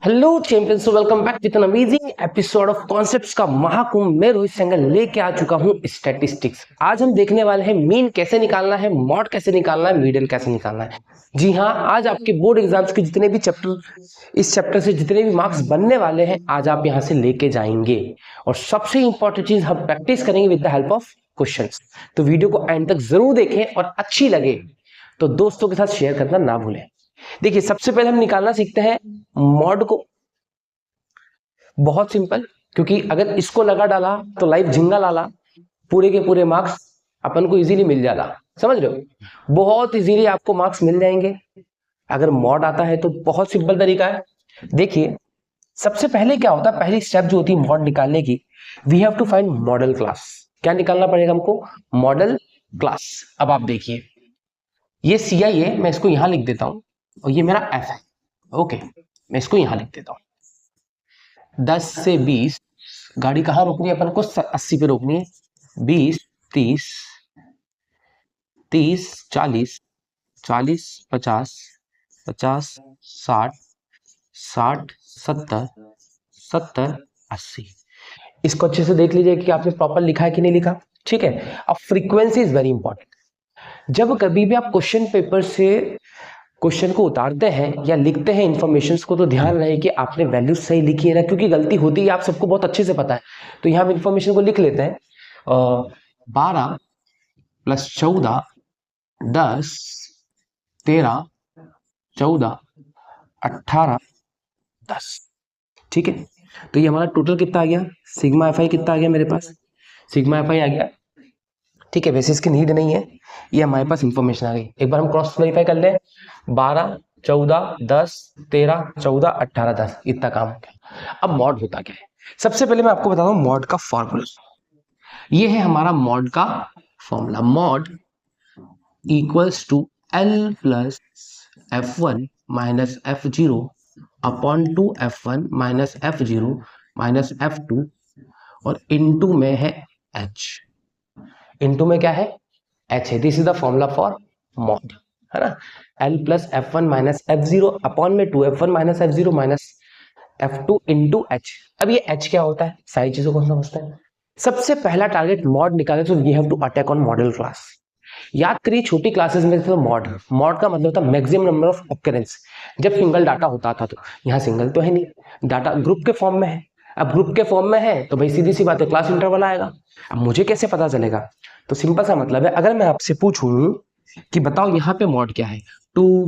Hello champions, welcome back with an amazing episode of concepts का महाकुंभ। मैं रोहित सेंगल लेके आ चुका हूं स्टैटिस्टिक्स। आज हम देखने वाले हैं मीन कैसे निकालना है, मॉड कैसे निकालना है, मीडियन कैसे निकालना है। जी हां, आज आपके बोर्ड एग्जाम्स के जितने भी इस चैप्टर से जितने भी मार्क्स बनने वाले हैं, आज आप यहां से लेके जाएंगे। और सबसे इंपॉर्टेंट चीज, हम प्रैक्टिस करेंगे with the help of questions. तो वीडियो को एंड तक जरूर देखें और अच्छी लगे तो दोस्तों के साथ शेयर करना ना भूलें। देखिए, सबसे पहले हम निकालना सीखते हैं मॉड को। बहुत सिंपल, क्योंकि अगर इसको लगा डाला तो लाइव झिंगा लाला, पूरे के पूरे मार्क्स अपन को इजीली मिल जाला। समझ रहे हो, बहुत इजीली आपको मार्क्स मिल जाएंगे अगर मॉड आता है। तो बहुत सिंपल तरीका है। देखिए, सबसे पहले क्या होता है, पहली स्टेप जो होती है मॉड निकालने की, we have to find modal class. क्या निकालना पड़ेगा हमको? Modal class. अब आप देखिए, ये सी आई है, मैं इसको यहां लिख देता हूं, और ये मेरा एफ है। ओके, मैं इसको यहां लिख देता हूं। 10 से 20 गाड़ी कहाँ रोकनी है अपन को? 80 पे रोकनी है। 20, 30, 30, 40, 40, 50, 50, 60, 60, 70, 70, 80। इसको अच्छे से देख लीजिए कि आपने प्रॉपर लिखा है कि नहीं लिखा। ठीक है। अब फ्रीक्वेंसी इज वेरी इंपॉर्टेंट। जब कभी भी आप क्वेश्चन पेपर से क्वेश्चन को उतारते हैं या लिखते हैं इंफॉर्मेशन को, तो ध्यान रहे कि आपने वैल्यूज सही लिखी है ना, क्योंकि गलती होती है, आप सबको बहुत अच्छे से पता है। तो यहाँ हम इंफॉर्मेशन को लिख लेते हैं। 12 + 14, 10, 13, 14, 18, 10। ठीक है। तो ये हमारा टोटल कितना आ गया? सिग्मा एफ आई कितना आ गया मेरे पास? सिग्मा एफ आई आ गया। ठीक है, वैसे इसकी नीड नहीं है, ये हमारे पास इंफॉर्मेशन आ गई। एक बार हम क्रॉस वेरीफाई कर लें। 12, 14, 10, 13, 14, 18, 10, इतना काम हो गया। अब मॉड होता क्या है? सबसे पहले मैं आपको बताता हूँ मॉड का फॉर्मूला। ये है हमारा मॉड का formula. Mode equals to L plus F1 minus F0 upon 2F1 minus F0 minus F2, और इनटू में है H। इनटू में क्या है? H है। This is the formula for mod, है ना। L plus F1 minus F0 upon में 2F1 minus F0 minus F2 into H। अब ये H क्या होता है, सारी चीजों को समझते हैं। सबसे पहला टारगेट मॉड निकाले तो we have to attack on modal class. याद करिए, छोटी क्लासेस में तो मॉड का मतलब था मैक्सिमम नंबर ऑफ ऑकरेंस। जब सिंगल डाटा होता था, तो यहाँ सिंगल तो है नहीं, डाटा ग्रुप के फॉर्म में है। अब ग्रुप के फॉर्म में है तो भाई सीधी सी बात है, क्लास इंटरवल आएगा। अब मुझे कैसे पता चलेगा? तो सिंपल सा मतलब है, अगर मैं आपसे पूछूं कि बताओ यहाँ पे मॉड क्या है, 2,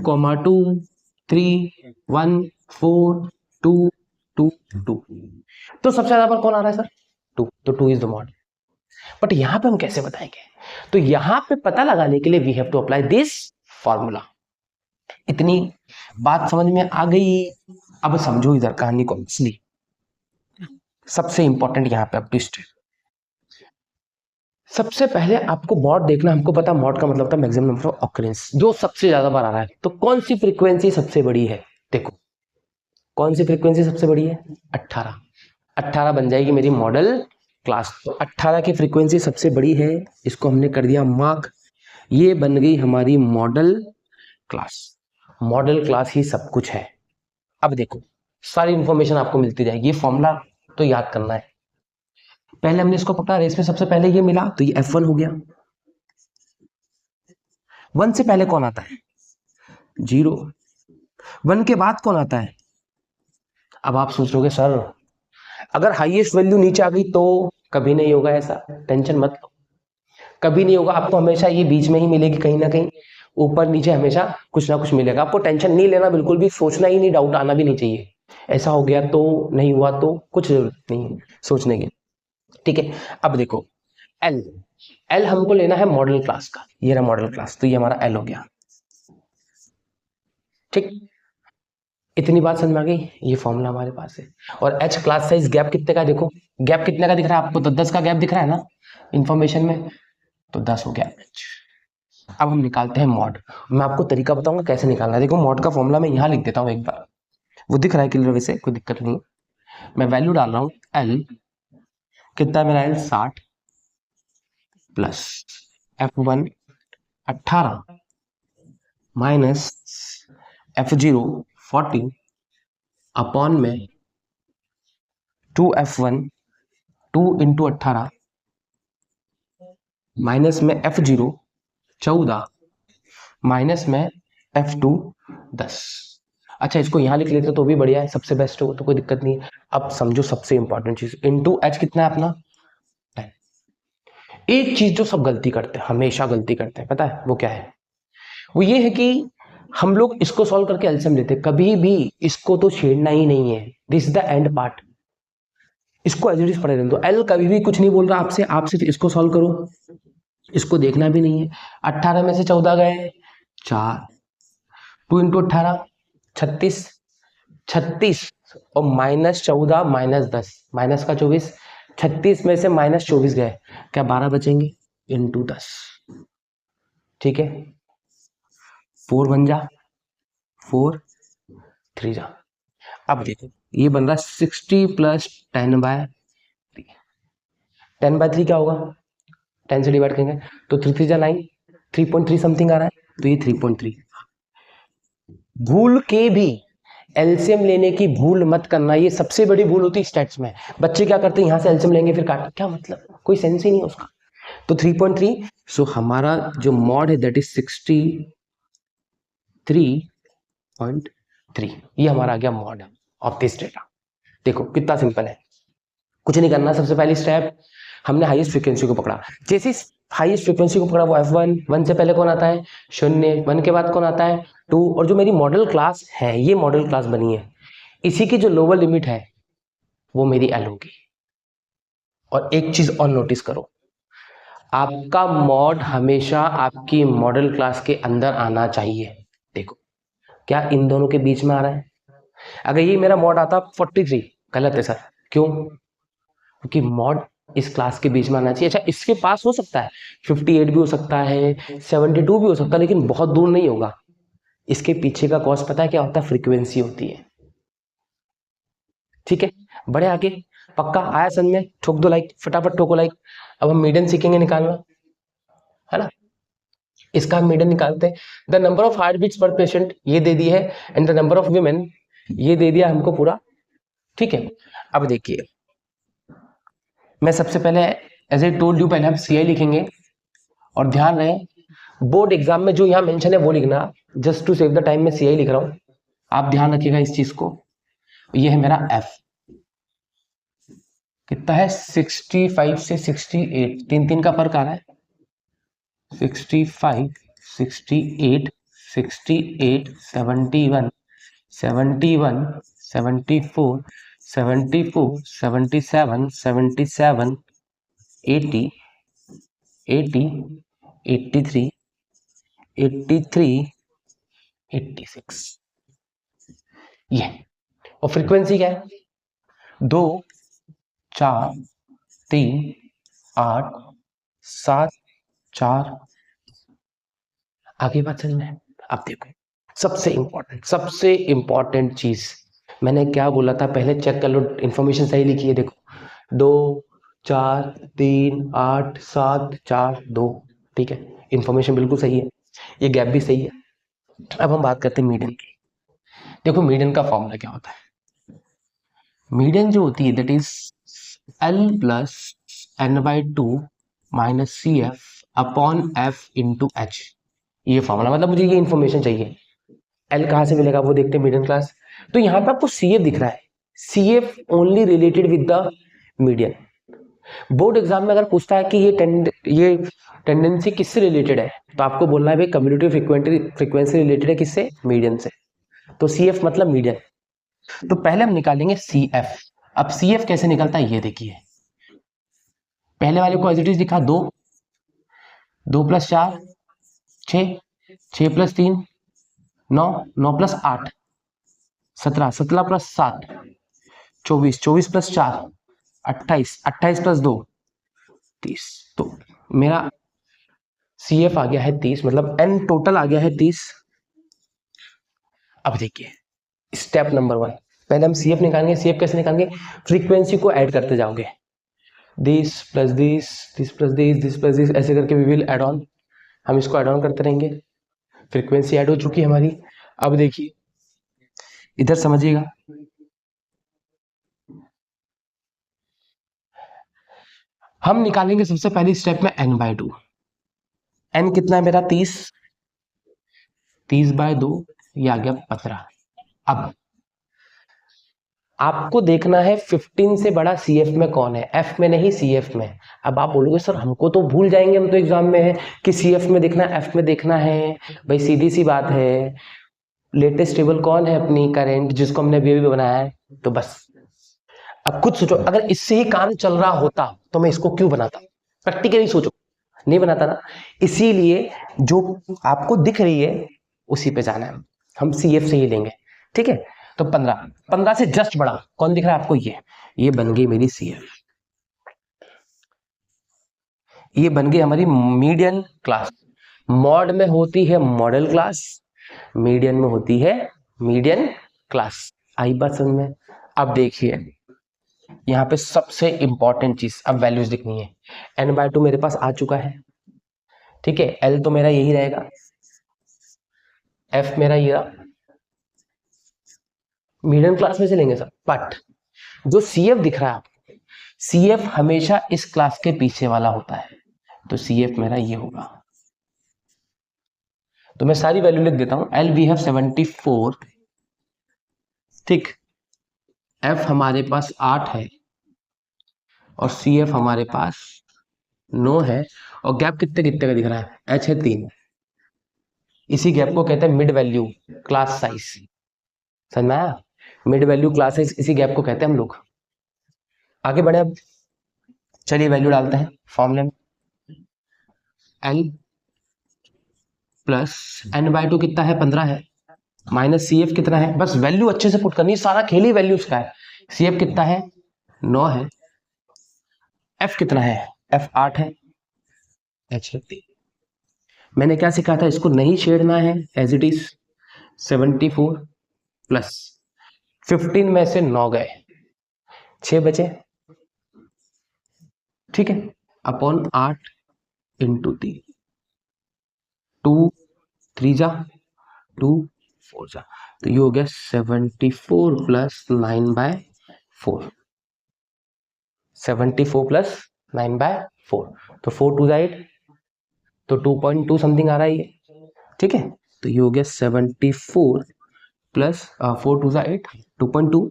3, 1, 4, 2, 2, 2, तो सबसे ज्यादा पर कौन आ रहा है सर? 2, तो 2 इज द मॉड। बट यहां पे हम कैसे बताएंगे? तो यहां पे पता लगाने के लिए we have to apply this formula. इतनी बात समझ में आ गई? अब समझो इधर कहानी को असली। सबसे इंपॉर्टेंट यहां पे अब ट्विस्ट है। सबसे पहले आपको मॉड देखना। हमको पता मॉड का मतलब था मैक्सिमम नंबर ऑफ ऑकरेंस, जो सबसे ज्यादा बार आ रहा है। तो कौन सी फ्रीक्वेंसी सबसे बड़ी है? देखो, कौन सी फ्रीक्वेंसी सबसे बड़ी है? 18। 18 बन जाएगी मेरी मॉडल क्लास। तो 18 की फ्रीक्वेंसी सबसे बड़ी है, इसको हमने कर दिया मार्क। ये बन गई हमारी मॉडल क्लास। मॉडल क्लास ही सब कुछ है। अब देखो, सारी इंफॉर्मेशन आपको मिलती जाएगी। ये फॉर्मूला तो याद करना है। पहले हमने इसको पकड़ा, रेस में सबसे पहले ये मिला, तो ये F1 हो गया। 1 से पहले कौन आता है? 0। 1 के बाद कौन आता है? अब आप सोच रहोगे सर, अगर हाईएस्ट वैल्यू नीचे आ गई तो? कभी नहीं होगा ऐसा, टेंशन मत लो। कभी नहीं होगा, आपको हमेशा ये बीच में ही मिलेगी, कहीं ना कहीं ऊपर नीचे हमेशा कुछ ना कुछ मिलेगा। आपको टेंशन नहीं लेना, बिल्कुल भी सोचना ही नहीं, डाउट आना भी नहीं चाहिए। ऐसा हो गया तो, नहीं हुआ तो, कुछ जरूरत नहीं है सोचने की। ठीक है। अब देखो, एल। एल हमको लेना है मॉडल क्लास का। ये रहा मॉडल क्लास, तो ये हमारा एल हो गया। ठीक, इतनी बात समझ में आ गई। ये फॉर्मूला हमारे पास है। और एच क्लास साइज गैप कितने का? देखो, गैप कितने का दिख रहा है आपको? तो 10 का गैप दिख रहा है ना इंफॉर्मेशन में, तो 10 हो गया एच। अब हम निकालते हैं मॉड। मैं आपको तरीका बताऊंगा कैसे निकालना है। देखो, मॉड का फॉर्मूला मैं यहाँ लिख देता हूँ एक बार, वो दिख रहा है क्लियर, वैसे कोई दिक्कत नहीं। मैं वैल्यू डाल रहा हूँ एल, कितना है मेरा L? 60 plus F1 18 minus F0 40 upon में 2f1 2 इंटू 18 माइनस में f0 14 माइनस में f2 10। अच्छा, इसको यहाँ लिख लेते तो भी बढ़िया है, सबसे बेस्ट हो तो कोई दिक्कत नहीं है। अब समझो सबसे इंपॉर्टेंट चीज, इंटू एच कितना है अपना 10। एक चीज जो सब गलती करते हैं, हमेशा गलती करते हैं, पता है वो क्या है? वो ये है कि हम लोग इसको सॉल्व करके एलसीएम लेते हैं, कभी भी इसको तो छेड़ना ही नहीं है। This is the end part, इसको एज इट इज पढ़े रहने दो। एल कभी भी कुछ नहीं बोल रहा आपसे, आप सिर्फ इसको सॉल्व करो, इसको देखना भी नहीं है। 18 में से 14 गए 4, 2 इंटू 18 36, 36 और माइनस 14 माइनस 10 माइनस का 24, 36 में से माइनस 24 गए, क्या 12 बचेंगे? इंटू 10, ठीक है, 4 बन जा, 4 3 जा। अब देखो ये बन रहा 60 प्लस 10/3। 10/3 क्या होगा? 10 से डिवाइड करेंगे तो 3 3 जा 9, 3.3 समथिंग आ रहा है, तो ये 3.3। भूल के भी एलसीएम लेने की भूल मत करना, ये सबसे बड़ी भूल होती है स्टैट्स में। बच्चे क्या करते हैं, यहां से एलसीएम लेंगे फिर काट, क्या मतलब, कोई सेंस ही नहीं है उसका। तो 3.3, सो हमारा जो मॉड है दैट इज 63.3, ये हमारा आ गया मॉड ऑफ दिस डेटा। देखो कितना सिंपल है, कुछ नहीं करना। सबसे पहली स्टेप, हमने हाईएस्ट फ्रीक्वेंसी को पकड़ा। जैसे हाईएस्ट फ्रीक्वेंसी को पकड़ा वो f1, 1 से पहले कौन आता है 0, 1 के बाद कौन आता है 2, और जो मेरी मॉडल क्लास है, ये मॉडल क्लास बनी है, इसी की जो लोअर लिमिट है वो मेरी एल होगी। और एक चीज और नोटिस करो, आपका मॉड हमेशा आपकी मॉडल क्लास के अंदर आना चाहिए। देखो क्या इन दोनों के बीच में आ रहा है? अगर ये मेरा मॉड आता 43, गलत है सर, क्यों? क्योंकि मॉड इस क्लास के बीच में आना चाहिए। अच्छा, इसके पास हो सकता है 58 भी हो सकता है, 72 भी हो सकता है, लेकिन बहुत दूर नहीं होगा। इसके पीछे का कॉज पता है क्या होता है? फ्रीक्वेंसी होती है। ठीक है, बड़े आगे, पक्का आया समझ में? ठोक दो लाइक, फटाफट ठोको लाइक। अब हम मीडियन सीखेंगे निकालना, है ना? इसका हम मीडियन निकालते हैं। The number of heart beats पर पेशेंट ये दे दी है, and the number of women ये दे दिया हमको पूरा। ठीक है, अब देखिए, मैं सबसे पहले एज ए टोल्ड यू, पहले हम सीआई लिखेंगे। और ध्यान रहे, बोर्ड एग्जाम में जो यहाँ मेंशन है वो लिखना। Just to save the time मैं सीआई लिख रहा हूँ, आप ध्यान रखिएगा इस चीज को। ये है मेरा एफ, कितना है 65 से 68, 3 का फर्क आ रहा है। 65 68 68 71 71 74 74 77 77 80 80 83 83 86, ये। और फ्रीक्वेंसी क्या है? 2 4 3 8 7 4। आगे बात समझ में? अब देखो सबसे इंपॉर्टेंट चीज, मैंने क्या बोला था पहले, चेक कर लो इन्फॉर्मेशन सही लिखी है। देखो 2 4 3 8 7 4 2, ठीक है, इन्फॉर्मेशन बिल्कुल सही है, ये गैप भी सही है। अब हम बात करते हैं मीडियन की। देखो मीडियन का फॉर्मूला क्या होता है? मीडियन जो होती है that is L plus n/2 minus C F upon F into H. ये फॉर्मूला, मतलब मुझे ये इन्फॉर्मेशन चाहिए। एल कहाँ से मिलेगा वो देखते हैं, मिडियन क्लास। तो यहाँ पे आपको सी एफ दिख रहा है, C F only related with the median. Board exam में अगर पूछता है कि ये टेंडेंसी किससे रिलेटेड है, तो आपको बोलना है भाई कम्युलेटिव फ्रीक्वेंसी रिलेटेड है किससे? मीडियन से। तो सी एफ मतलब मीडियन। तो पहले हम निकालेंगे सी एफ। अब सी एफ कैसे निकलता है ये देखिए, पहले वाले को एज इट इज लिखा 2, 2 plus 4 6, 6 plus 3 9, 9 plus 8 17, 17 plus 7 24, 24 plus 4 28, 28 plus 2 30। तो मेरा सी एफ आ गया है 30, मतलब एन टोटल आ गया है 30। अब देखिए स्टेप नंबर 1, पहले हम सी एफ निकालेंगे। सी एफ कैसे निकालेंगे? फ्रीक्वेंसी को ऐड करते जाओगे, this plus this, this plus this, this plus this, ऐसे करके वी विल ऐड ऑन। हम इसको ऐड ऑन करते रहेंगे। फ्रीक्वेंसी ऐड हो चुकी है हमारी। अब देखिए इधर समझिएगा, हम निकालेंगे सबसे पहली स्टेप में n/2। n कितना है मेरा 30, 30/2 ये आ गया 15। अब आपको देखना है 15 से बड़ा CF में कौन है, F में नहीं CF में। अब आप बोलोगे सर हमको तो भूल जाएंगे, हम तो एग्जाम में है कि CF में देखना है F में देखना है। भाई सीधी सी बात है, लेटेस्ट टेबल कौन है अपनी करेंट जिसको हमने अभी अभी बनाया है, तो बस अब खुद सोचो अगर इससे ही काम चल रहा होता तो मैं इसको क्यों बनाता, प्रैक्टिकली सोचो, नहीं बनाता ना। इसीलिए जो आपको दिख रही है उसी पे जाना है, हम CF से ही लेंगे, ठीक है। तो 15, 15 से जस्ट बड़ा कौन दिख रहा है आपको, ये बन गई मेरी CF, ये बन गई हमारी मीडियन क्लास। मॉड में होती है मॉडल क्लास, मीडियन में होती है मीडियन क्लास। आई बात समझ में। अब देखिए यहाँ पे सबसे इंपॉर्टेंट चीज, अब वैल्यूज लिखनी है। n/2 मेरे पास आ चुका है, ठीक है। L तो मेरा यही रहेगा, F मेरा ये रहा, मीडियम क्लास में से लेंगे सब। बट जो CF दिख रहा है आपको, CF हमेशा इस क्लास के पीछे वाला होता है, तो CF मेरा ये होगा। तो मैं सारी वैल्यू लिख देता हूं। L वी हैव 74, ठीक। F हमारे पास 8 है और CF हमारे पास 9 है। और गैप कितने कितने का दिख रहा है, H है 3। इसी गैप को कहते हैं मिड वैल्यू क्लास साइज, समझ में आया। मिड वैल्यू क्लास साइज इसी गैप को कहते हैं हम लोग। आगे बढ़े अब, चलिए वैल्यू डालते हैं फॉर्मूले में। L प्लस n/2 कितना है, 15 है, माइनस CF कितना है, बस वैल्यू अच्छे से पुट करनी, सारा खेल ही वैल्यूज का है। CF कितना है, 9 है। F कितना है, F 8 है। H है 3। मैंने क्या सिखा था, इसको नहीं छेड़ना है, एज इट इज। 74 प्लस 15 में से 9 गए, 6 बचे, ठीक है। अपॉन 8 इंटू 3, 2 3 जा 2 4 जा, तो ये हो गया 74 प्लस 9/4, 74 प्लस 9/4, तो 4 2 8, तो 2.2 समथिंग आ रहा है ये, ठीक है। तो ये हो गया 74 plus 4 2 8, 2.2।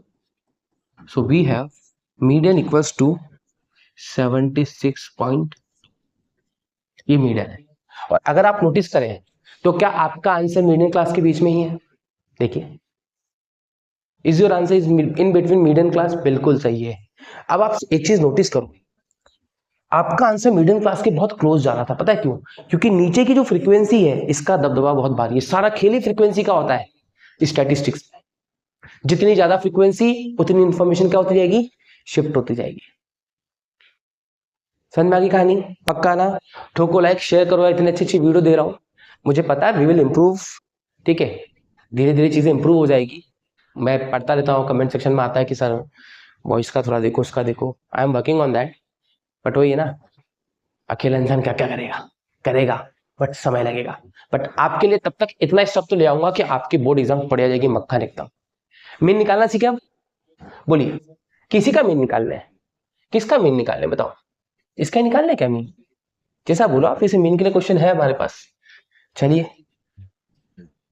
So we have median equals to 76 point, ये मीडियन है। और अगर आप नोटिस करें तो क्या आपका आंसर मीडियन क्लास के बीच में ही है, देखिए, is your answer is in between median class, बिल्कुल सही है। अब आप एक चीज नोटिस करो, आपका आंसर मिडिल क्लास के बहुत क्लोज जा रहा था, पता है क्यों, क्योंकि नीचे की जो फ्रीक्वेंसी है इसका दबदबा बहुत भारी है, सारा खेल ही फ्रीक्वेंसी का होता है स्टैटिस्टिक्स में। जितनी ज्यादा फ्रीक्वेंसी उतनी इंफॉर्मेशन क्या होती जाएगी, शिफ्ट होती जाएगी। समझ में आ गई कहानी, पक्का ना। ठोको लाइक, शेयर करो, इतनी अच्छी अच्छी वीडियो दे रहा हूं, मुझे पता है वी विल इम्प्रूव, ठीक है। धीरे धीरे चीजें इंप्रूव हो जाएगी। मैं पढ़ता रहता हूँ, कमेंट सेक्शन में आता है कि सर वॉइस का थोड़ा देखो, उसका देखो, I am working on that. But वही है ना, अकेला इंसान क्या क्या करेगा, करेगा, बट समय लगेगा। बट आपके लिए तब तक इतना स्टफ तो ले आऊंगा कि आपकी बोर्ड एग्जाम पढ़ जाएगी मक्खन एकदम। मीन निकालना सीखे अब, बोलिए किसी का मीन निकालना है, किसका मीन निकालना है बताओ, इसका ही निकालना है क्या मीन, जैसा बोलो आप, इसे मीन के लिए क्वेश्चन है हमारे पास। चलिए,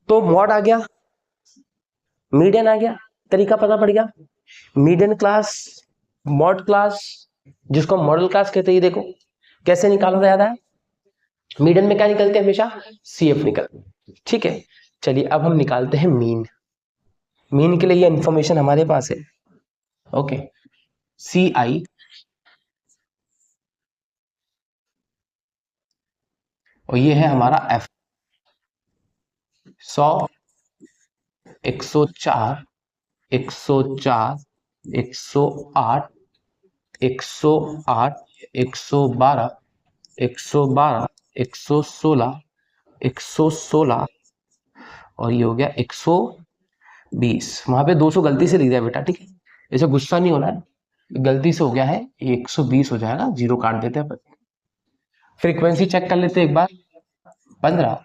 तो मॉड आ गया, मीडियन आ गया, तरीका पता पड़ गया। मीडियन क्लास, मॉड क्लास, जिसको मॉडल क्लास कहते हैं, ये देखो कैसे निकाला याद है। मीडियन में क्या निकलते हैं, हमेशा CF निकलते हैं, ठीक है। चलिए अब हम निकालते हैं मीन। मीन के लिए ये इंफॉर्मेशन हमारे पास है, ओके। CI और ये है हमारा F, 100, 104, 104, 108, 108, 112, 112, 116, 116, और ये हो गया 120। वहां पे 200 गलती से लिख दिया बेटा, ठीक है, ऐसे गुस्सा नहीं होना है, गलती से हो गया है, 120 हो जाएगा, जीरो काट देते हैं। फ्रीक्वेंसी चेक कर लेते हैं एक बार, 15,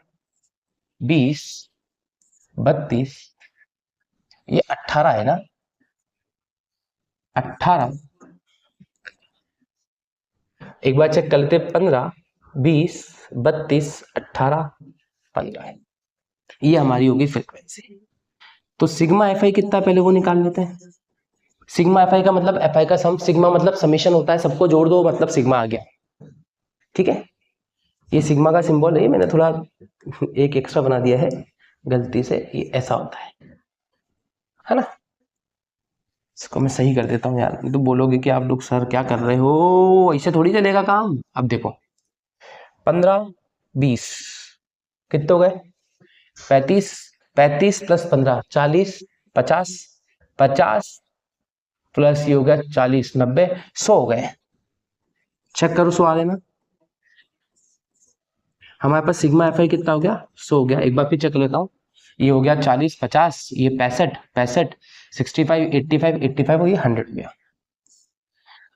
20, 32, ये 18 है ना, 18, एक बार चेक कर लेते, 15, 20, 32, 18, 15, ये हमारी होगी फ्रीक्वेंसी। तो सिग्मा एफ आई कितना पहले वो निकाल लेते हैं। सिग्मा एफ आई का मतलब एफ आई का सम, सिग्मा मतलब समीशन होता है, सबको जोड़ दो मतलब सिग्मा आ गया। ठीक है, ये सिग्मा का सिंबल है, मैंने थोड़ा एक एक्स्ट्रा बना दिया है गलती से, ये ऐसा होता है ना। इसको मैं सही कर देता हूँ यार, तो बोलोगे कि आप लोग सर क्या कर रहे हो, ऐसे थोड़ी चलेगा काम। अब देखो 15, 20 कितने हो गए, 35, 35 प्लस 15 40, 50, 50 प्लस ये हो गया 40, 90, 100 हो गए। चेक करो 100 आ गए ना। हमारे पास सिग्मा एफ आई कितना हो गया, 100 हो गया। एक बार फिर चेक लेता हूँ, ये हो गया 40, 50, ये 65, 65, 65, 85, 85 और ये 100 हो गया।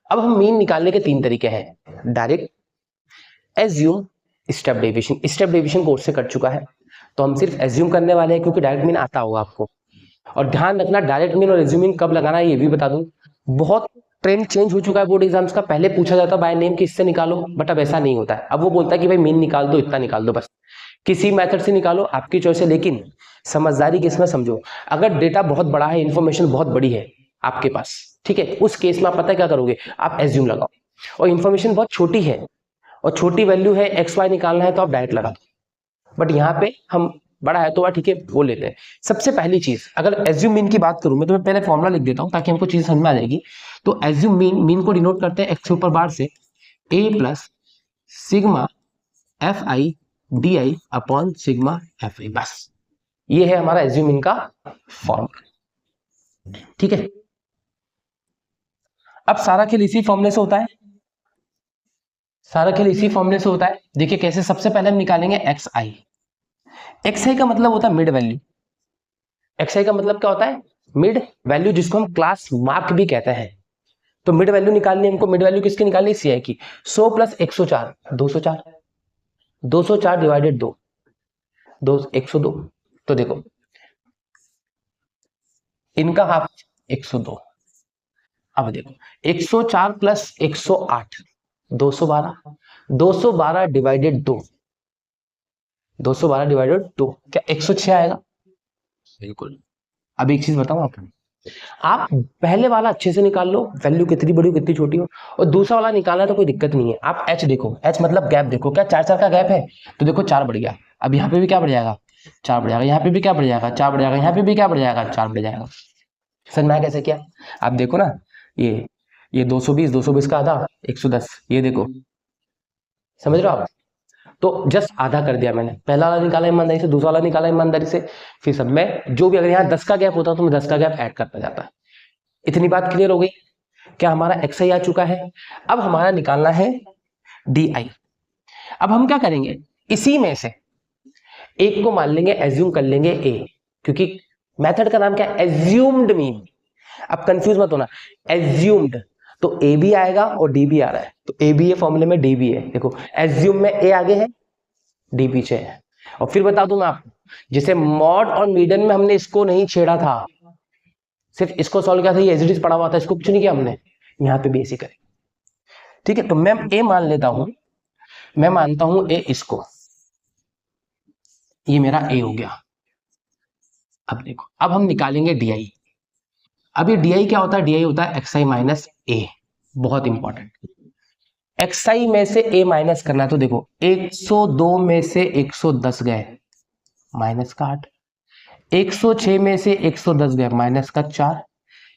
अब हम मीन निकालने के तीन तरीके हैं, direct, assume, step deviation. Step deviation course से कर चुका है, तो हम सिर्फ एज्यूम करने वाले हैं, क्योंकि डायरेक्ट मीन आता होगा आपको। और ध्यान रखना, डायरेक्ट मीन और एज्यूम मीन कब लगाना है ये भी बता दूं। बहुत ट्रेंड चेंज हो चुका है बोर्ड एग्जाम्स का, पहले पूछा जाता बाय नेम कि इससे निकालो, बट अब ऐसा नहीं होता है। अब वो बोलता है कि भाई मीन निकाल दो, इतना निकाल दो, बस किसी मेथड से निकालो, आपकी चॉइस है। लेकिन समझदारी किसमें समझो, अगर डेटा बहुत बड़ा है, इंफॉर्मेशन बहुत बड़ी है आपके पास, ठीक है, उस केस में आप पता है क्या करोगे, आप एज्यूम लगाओ। और इन्फॉर्मेशन बहुत छोटी है और छोटी वैल्यू है, एक्स वाई निकालना है, तो आप डायरेक्ट लगा दो। बट यहाँ पे हम बड़ा है तो ठीक है वो लेते हैं। सबसे पहली चीज, अगर एज्यूम मीन की बात करूं मैं, तो मैं पहले फॉर्मूला लिख देता हूं ताकि हमको चीज समझ में आ जाएगी। तो एज्यूम मीन, मीन को डिनोट करते हैं एक्स के ऊपर बार से, A plus sigma F I D I upon sigma F I, बस ये है हमारा एज्यूम मीन का फॉर्मूला। ठीक है, अब सारा खेल इसी फॉर्मूले से होता है, सारा खेल इसी फॉर्मूले से होता है। देखिए कैसे, सबसे पहले हम निकालेंगे एक्स आई। एक्स आई का मतलब होता है मिड वैल्यू। एक्स आई का मतलब क्या होता है, मिड वैल्यू, जिसको हम क्लास मार्क भी कहते हैं। तो मिड वैल्यू निकालनी है हमको, मिड वैल्यू किसकी निकालनी, सी आई की। 100 प्लस 104, 204, 204 डिवाइडेड 2, 102। तो देखो इनका हाफ 102। अब देखो 104 प्लस 108, 212, 212 डिवाइडेड 2, 212 डिवाइडेड 2 क्या 106 आएगा, बिल्कुल। अब एक चीज बताऊं आपको, आप पहले वाला अच्छे से निकाल लो, वैल्यू कितनी बड़ी हो कितनी छोटी हो, और दूसरा वाला निकालना तो कोई दिक्कत नहीं है। आप एच देखो, एच मतलब गैप देखो, क्या 4 4 का गैप है, तो देखो 4 बढ़ गया। अब यहाँ पे भी क्या बढ़ जाएगा, 4 बढ़ जाएगा, यहाँ पे भी क्या बढ़ जाएगा, 4 बढ़ जाएगा, यहाँ पे भी क्या बढ़ जाएगा, 4 बढ़ जाएगा। समझ में आया कैसे किया। आप देखो ना, ये 220, 220 का आधा 110, ये देखो, समझ रहे हो आप। तो जस्ट आधा कर दिया मैंने, पहला वाला निकाला ईमानदारी से, दूसरा वाला निकाला ईमानदारी से, फिर सब में जो भी, अगर यहाँ 10 का गैप होता तो मैं 10 का गैप ऐड करता जाता। इतनी बात क्लियर हो गई। क्या हमारा एक्स आई आ चुका है। अब हमारा निकालना है डी आई। अब हम क्या करेंगे, इसी में से एक को मान लेंगे, एज्यूम कर लेंगे ए, क्योंकि मेथड का नाम क्या है, एज्यूम्ड मीन। अब कंफ्यूज मत होना, एज्यूम्ड तो ए भी आएगा और डी भी आ रहा है, तो ए भी है फॉर्मूले में, डी भी है। देखो एज्यूम में ए आगे है, डी पीछे है। और फिर बता दूं मैं आपको, जैसे मॉड और मीडियन में हमने इसको नहीं छेड़ा था, सिर्फ इसको सॉल्व किया था, ये एज इट इज पड़ा हुआ था, इसको कुछ नहीं किया हमने, यहाँ पे भी ऐसे करें। ठीक है, तो मैं ए मान लेता हूं, मैं मानता हूं ए इसको, ये मेरा ए हो गया। अब देखो, अब हम निकालेंगे डी आई। अब ये डी आई क्या होता है, डी आई होता है एक्स आई माइनस ए, बहुत इंपॉर्टेंट। एक्स आई में से ए माइनस करना है, तो देखो 102 में से 110 गए, माइनस का 8, 106 में से 110 गए, माइनस का 4,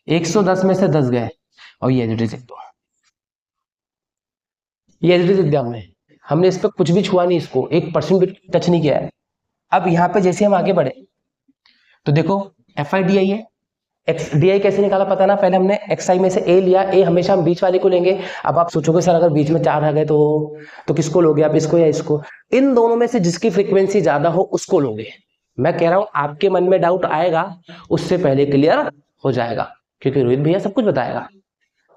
110 में से 10 गए, और ये एज इट इज लिख दो, ये एज इट इज लिख दिया हमने। हमने इस पर कुछ भी छुआ नहीं, इसको 1% भी टच नहीं किया है। अब यहाँ पे जैसे हम आगे बढ़े, तो देखो एफ आई डी आई है, एक्स डी आई कैसे निकाला पता ना, पहले हमने एक्स आई में से ए लिया, ए हमेशा हम बीच वाले को लेंगे। अब आप सोचोगे सर अगर बीच में 4 आ गए तो किसको लोगे आप, इसको या इसको, इन दोनों में से जिसकी फ्रीक्वेंसी ज्यादा हो उसको लोगे। मैं कह रहा हूं आपके मन में डाउट आएगा, उससे पहले क्लियर हो जाएगा, क्योंकि रोहित भैया सब कुछ बताएगा,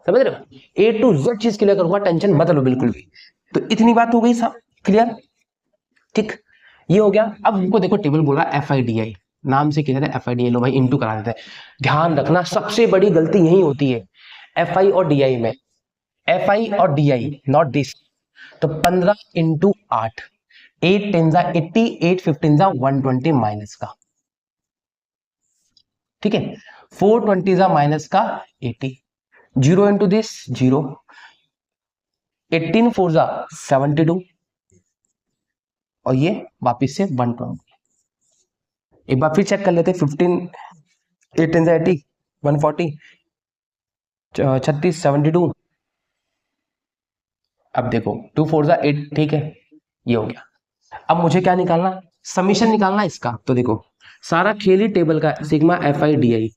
समझ रहे हो, ए टू जेड चीज क्लियर करूंगा, टेंशन मत लो बिल्कुल भी। तो इतनी बात हो गई सब क्लियर, ठीक, ये हो गया। अब हमको देखो टेबल बोला एफ आई डी आई, नाम से क्लियर है, एफ आई डी आई, लो भाई इंटू करा देते हैं। ध्यान रखना सबसे बड़ी गलती यही होती है एफ आई और डी आई में, एफ आई और डी आई, नॉट दिस। तो 15 इंटू 8, 8 10 जा 80, 8 15 जा 120 माइनस का, ठीक है, 420 जा माइनस का 80, 0 इंटू दिस 0, 18 4 जा 72, और ये वापिस से 120। एक बार फिर चेक कर लेते, 15 8 10 जा 80, 140, 36 72। अब देखो 2 4 जा 8, ठीक है, ये हो गया। अब मुझे क्या निकालना, समीशन निकालना इसका। तो देखो सारा खेल ही टेबल का, sigma F I D I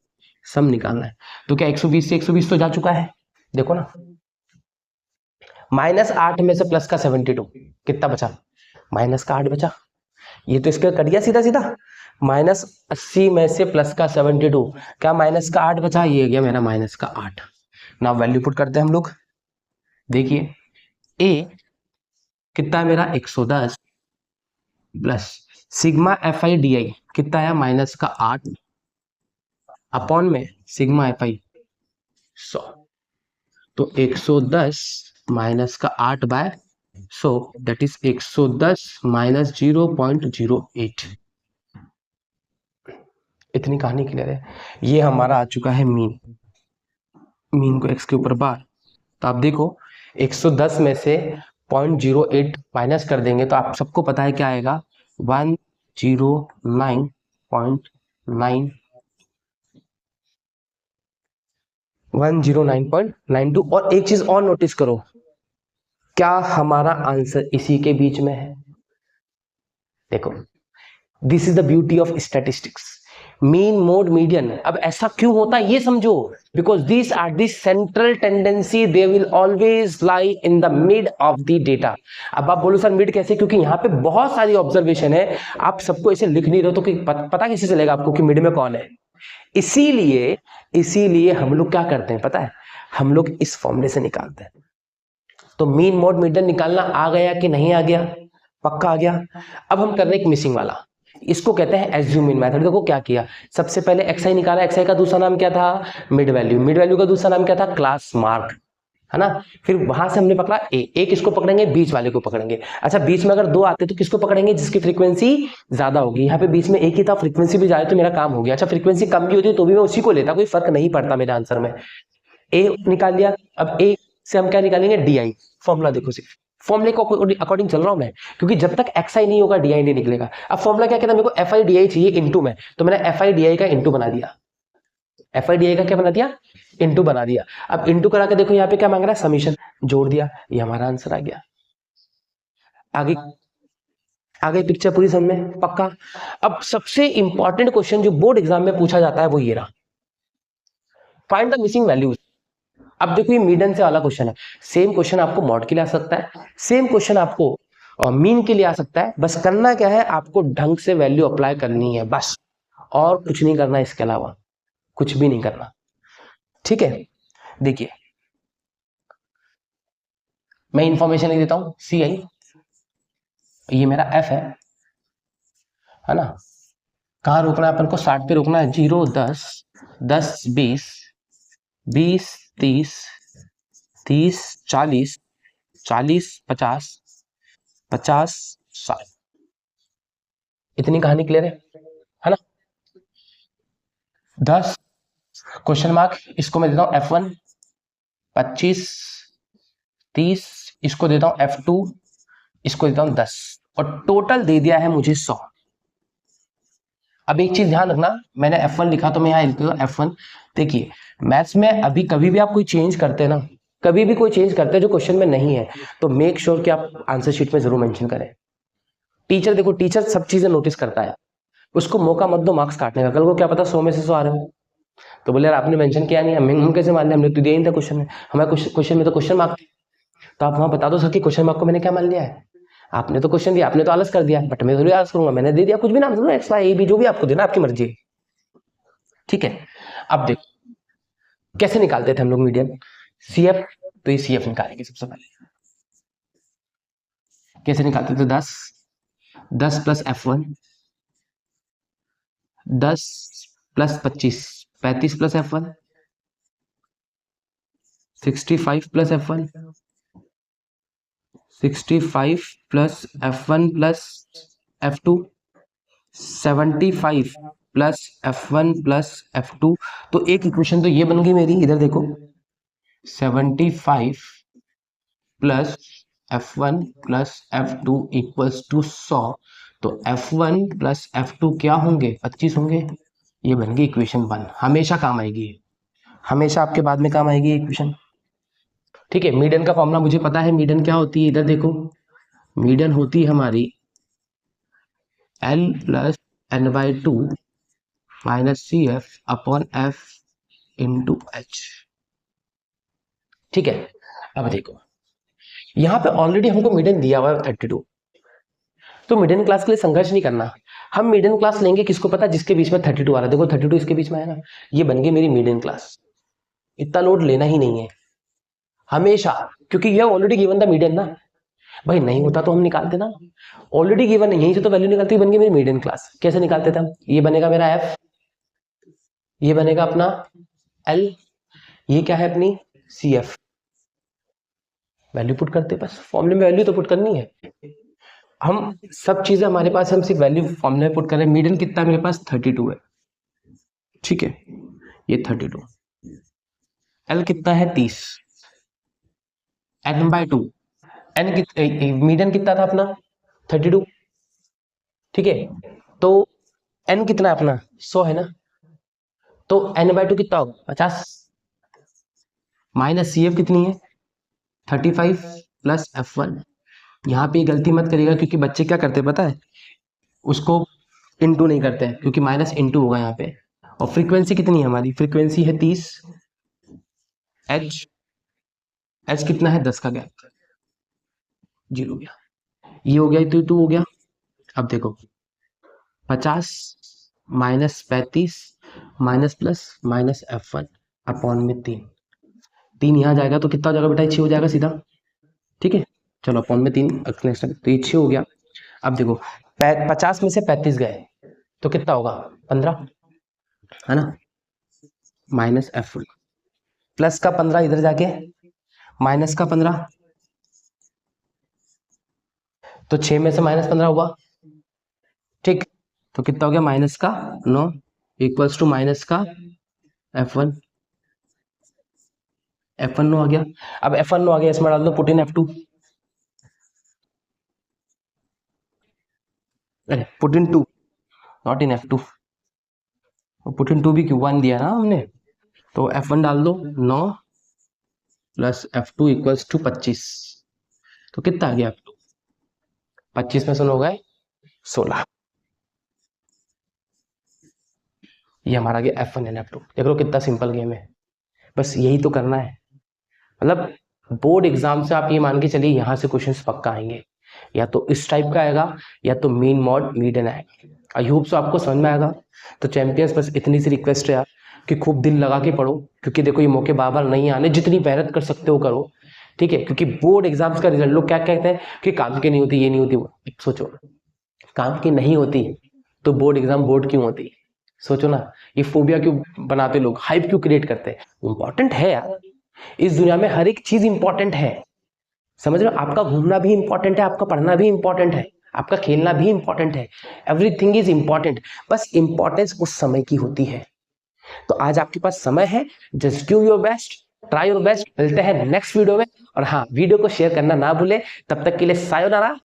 sum निकालना है। तो क्या 120 से 120 तो जा चुका है, देखो ना, -8 में से प्लस का 72, कितना बचा, -8 बचा। ये तो इसका कट गया सीधा सीधा, -80 में से प्लस का 72, क्या -8 बचा, ये गया मेरा -8। ना वैल्यू पुट करते हैं हम लोग। देखिए ए कितना है मेरा 110 plus sigma F I D आई कितना है -8 अपॉन में सिग्मा एफ आई 100, तो 110 -8 बाय 100 दैट इज 110 -0.08। इतनी कहानी क्लियर है। ये हमारा आ चुका है मीन, मीन को x के ऊपर बार। तो आप देखो 110 में से 0.08 माइनस कर देंगे तो आप सबको पता है क्या आएगा, 109.9 109.92। और एक चीज और नोटिस करो, क्या हमारा आंसर इसी के बीच में है, देखो this is the beauty of statistics, mean mode median. अब ऐसा क्यों होता है ये समझो, because this are the central tendency, they will always lie in the mid of the data. अब आप बोलो सर मिड कैसे, क्योंकि यहाँ पे बहुत सारी ऑब्जर्वेशन है, आप सबको ऐसे लिख नहीं रहे हो तो कि पता कैसे चलेगा आपको कि मिड में कौन है। इसीलिए हम लोग क्या करते हैं पता है, हम लोग इस फॉर्मूले से निकालते हैं। तो मीन मोड मीडियन निकालना आ गया कि नहीं आ गया, पक्का आ गया। अब हम कर रहे हैं एक मिसिंग वाला, इसको कहते हैं एज्यूम इन मेथड। देखो क्या किया, सबसे पहले एक्सआई निकाला, एक्सआई का दूसरा नाम क्या था, मिड वैल्यू, मिड वैल्यू का दूसरा नाम क्या था, क्लास मार्क, है ना। फिर वहां से हमने पकड़ा एक इसको पकड़ेंगे, बीच वाले को पकड़ेंगे। अच्छा बीच में अगर दो आते तो किसको पकड़ेंगे, जिसकी फ्रीक्वेंसी ज्यादा होगी। यहाँ पे बीच में एक ही था, फ्रीक्वेंसी भी ज्यादा, तो मेरा काम हो गया। अच्छा फ्रीक्वेंसी कम भी होती तो भी मैं उसी को लेता, कोई फर्क नहीं पड़ता मेरे आंसर में। ए निकाल लिया। अब ए से हम क्या निकालेंगे, डी आई। फॉर्मूला देखो, सिर्फ फॉर्मूले को अकॉर्डिंग चल रहा हूं मैं, क्योंकि जब तक एक्स आई नहीं होगा डी आई नहीं निकलेगा। अब फॉर्मूला क्या कहता है, मेरे को एफ आई डी आई चाहिए इंटू में, तो मैंने एफ आई डी आई का इंटू बना दिया, एफ आई डी आई का क्या बना दिया, इंटू बना दिया। अब इंटू करा के देखो यहाँ पे क्या मांग रहा है, समीशन, जोड़ दिया, ये हमारा आंसर आ गया। आगे आगे पिक्चर पूरी समझ में, पक्का। अब सबसे इंपॉर्टेंट क्वेश्चन जो बोर्ड एग्जाम में पूछा जाता है वो ये रहा, फाइंड द मिसिंग वैल्यूज। अब देखो ये मीडियन से वाला क्वेश्चन है, सेम क्वेश्चन आपको मॉड के लिए आ सकता है, सेम क्वेश्चन आपको मीन के लिए आ सकता है। बस करना क्या है, आपको ढंग से वैल्यू अप्लाई करनी है बस, और कुछ नहीं करना, इसके अलावा कुछ भी नहीं करना, ठीक है। देखिए मैं इंफॉर्मेशन लिख देता हूं, सी आई, ये मेरा एफ है ना। कहाँ रोकना है अपन को, 60 पे रोकना है, 0 10 10 20 20 30 30 40 40 50 50 60। इतनी कहानी क्लियर है ना। 10 क्वेश्चन मार्क, इसको मैं देता हूं F1, 25 30, इसको देता हूं F2, इसको देता हूं 10, और टोटल दे दिया है मुझे 100। अब एक चीज ध्यान रखना, मैंने F1 लिखा तो मैं यहाँ लिख दूंगा F1। देखिए मैथ्स में अभी कभी भी आप कोई चेंज करते हैं ना, कभी भी कोई चेंज करते हैं जो क्वेश्चन में नहीं है, तो मेक श्योर कि आप आंसर शीट में जरूर मेंशन करें। टीचर देखो, टीचर सब चीजें नोटिस करता है, उसको मौका मत दो मार्क्स काटने का। कल को क्या पता 100 में से 100 आ रहे हो, तो बोले यार आपने मेंशन किया नहीं, हम कैसे मान लिया, हमने तो दिया ही था क्वेश्चन में, हमारे क्वेश्चन में तो क्वेश्चन मार्क थे। तो आप वहां बता दो सर कि क्वेश्चन मार्क को मैंने क्या मान लिया है, आपने तो क्वेश्चन दिया, आपने तो आलस कर दिया, बट मैं थोड़ी आलस करूंगा, मैंने दे दिया, कुछ भी नाम दो, एक्स वाई ए बी जो भी आपको देना, आपकी मर्जी है, ठीक है। अब देखो कैसे निकालते थे हम लोग मीडियन, सीएफ, तो ये सीएफ निकालेंगे सबसे पहले। कैसे निकालते थे, 10 10 plus F1, 10 plus 25 35 plus F1, 65 plus F1, 65 plus F1 plus F2, 75 plus F1 plus F2। तो एक इक्वेशन तो ये बन गई मेरी, इधर देखो 75 plus F1 plus F2 equals to 100। तो F1 प्लस F2 क्या होंगे, 25 होंगे। ये बन गई इक्वेशन 1। हमेशा काम आएगी ये, हमेशा आपके बाद में काम आएगी इक्वेशन। ठीक है, मीडियन का फॉर्मूला मुझे पता है। मीडियन क्या होती है, इधर देखो, मीडियन होती है हमारी L plus N/2 minus CF upon F into H। ठीक है, अब देखो यहाँ पे ऑलरेडी हमको मीडियन दिया हुआ है 32, तो मिडिल क्लास के लिए संघर्ष नहीं करना। हम मिडिल क्लास लेंगे, किसको पता, जिसके बीच में 32 आ रहा है। देखो 32 इसके बीच में है ना, ये बन गई मेरी मिडिल क्लास। इतना लोड लेना ही नहीं है हमेशा, क्योंकि ये ऑलरेडी गिवन था मीडियन ना भाई। नहीं होता तो हम निकालते ना, ऑलरेडी गिवन है, यहीं से तो वैल्यू निकालती, बन गई मेरी मीडियन क्लास। कैसे निकालते थे हम, ये बनेगा मेरा F, ये बनेगा अपना L, ये क्या है अपनी CF। वैल्यू पुट करते, बस फॉर्मूले में वैल्यू तो पुट करनी है। हम सब चीजें हमारे पास, हम सिर्फ वैल्यू फॉर्मूले में पुट कर रहे हैं। मीडियन कितना मेरे पास 32 है, ठीक है, ये 32। L कितना है 30, N/2। मीडियन कितना था अपना 32, ठीक है। तो N कितना है अपना 100 है ना, तो N/2 कितना होगा 50, माइनस CF कितनी है 35 प्लस F1। यहाँ पे गलती मत करिएगा, क्योंकि बच्चे क्या करते हैं पता है, उसको इंटू नहीं करते हैं, क्योंकि माइनस इंटू होगा यहाँ पे। और फ्रीक्वेंसी कितनी है हमारी, फ्रीक्वेंसी है 30, H कितना है 10 का गैप, 0 हो गया, ये हो गया, तो 2 हो गया। अब देखो 50 minus 35 minus plus minus F1 upon में 3 यहाँ जाएगा तो कितना हो जाएगा बेटा, 6 हो जाएगा सीधा, ठीक है। चलो अपॉन में 3 तो ये 6 हो गया। अब देखो 50 में से 35 गए तो कितना होगा 15, है ना, माइनस F1 प्लस का 15 इधर जाके माइनस का 15, तो 6 में से माइनस 15 हुआ, ठीक। तो कितना हो गया माइनस का 9 इक्वल्स टू माइनस का F1। F1 9 आ गया। अब F1 9 आ गया, इसमें डाल दो पुट इन F2, अरे put in 2 not in F2, put in 2 भी क्यों 1 दिया ना हमने, तो F1 डाल दो 9 प्लस F2 इक्वल्स टू 25। तो कितना आ गया F2, 25 में से 9 गए 16। ये हमारा गया F1 एंड F2। देख लो कितना सिंपल गेम है, बस यही तो करना है। मतलब बोर्ड एग्जाम से आप ये मान के चलिए यहाँ से क्वेश्चंस पक्का आएंगे, या तो इस टाइप का आएगा या तो मीन मॉड मीडियन आएगा। आई होप सो आपको समझ में आएगा। तो चैंपियंस बस इतनी सी रिक्वेस्ट है यार कि खूब दिल लगा के पढ़ो, क्योंकि देखो ये मौके बार बार नहीं आने, जितनी मेहनत कर सकते हो करो, ठीक है। क्योंकि बोर्ड एग्जाम्स का रिजल्ट, लोग क्या कहते हैं कि काम की नहीं होती, ये नहीं होती, वो सोचो काम की नहीं होती तो बोर्ड एग्जाम बोर्ड क्यों होती, सोचो ना। ये फोबिया क्यों बनाते लोग, हाइप क्यों क्रिएट करते हैं। इंपॉर्टेंट है यार, इस दुनिया में हर एक चीज इंपॉर्टेंट है, समझ रहे हो। आपका घूमना भी इंपॉर्टेंट है, आपका पढ़ना भी इंपॉर्टेंट है, आपका खेलना भी इंपॉर्टेंट है, एवरीथिंग इज इंपॉर्टेंट। बस इंपॉर्टेंस उस समय की होती है। तो आज आपके पास समय है, just do your best, try your best. मिलते हैं नेक्स्ट वीडियो में, और हाँ वीडियो को शेयर करना ना भूले। तब तक के लिए सायोनारा।